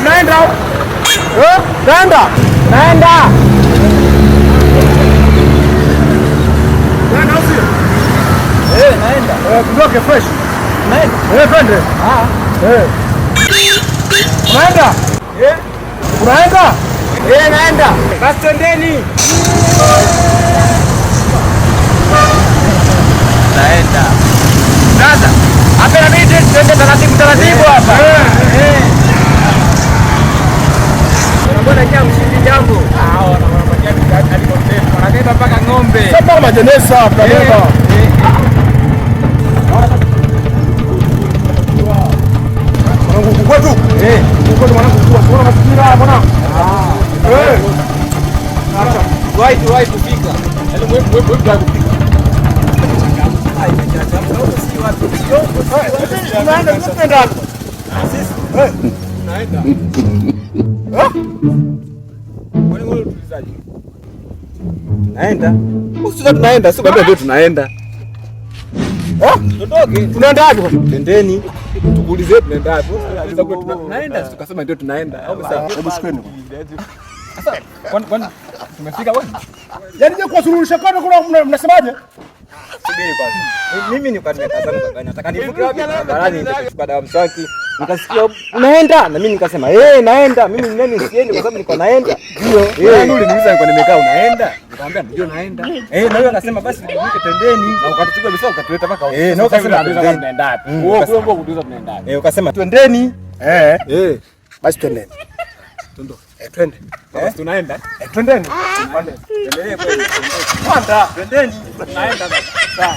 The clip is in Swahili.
Naenda. Naenda. Naenda. Naenda usio. Naenda. Kutoke fresh. Naenda. Friend. Naenda. Unaenda? Naenda. Basi twendeni. Naenda. Sasa, hapa inabidi twende taratibu hapa. Mbona kia mshindi jambo? Wanabeba mpaka ng'ombe. Sasa majeneza hapa beba. Mwanangu kwetu. Kwetu mwanangu kwa sababu mazingira bwana. Wai kufika. Yaani wewe kufika. Tunaenda. Sio kwamba ndio tunaenda. Tutoke. Tunaenda wapi? Tendeni. Tukuulize tunaenda wapi? Tunaenda. Tukasema ndio tunaenda. Au sawa? Hebu shikeni. Sasa kwani tumefika bwana? Yaani je kuwasuluhisha kama kuna mnasemaje? Subiri kwanza. Mimi ni kwa nimekazana kwa gani? Nataka nivuke wapi? Barani nitachukua dawa mswaki. Nikasikia unaenda na mimi nikasema naenda. Mimi ni nani siendi kwa sababu niko naenda. Ndio. Uliniuliza niko nimekaa unaenda? Nikamwambia ndio naenda. Na wewe akasema basi tuvuke tendeni. Na ukatuchukua bisa ukatuleta mpaka huko. Na ukasema tunaenda wapi? Wewe kuuliza tunaenda wapi? Ukasema twendeni. Basi twendeni. Tondo. Twende. Basi tunaenda. Twendeni. Endelee kweli. Twendeni. Tunaenda basi. Sawa.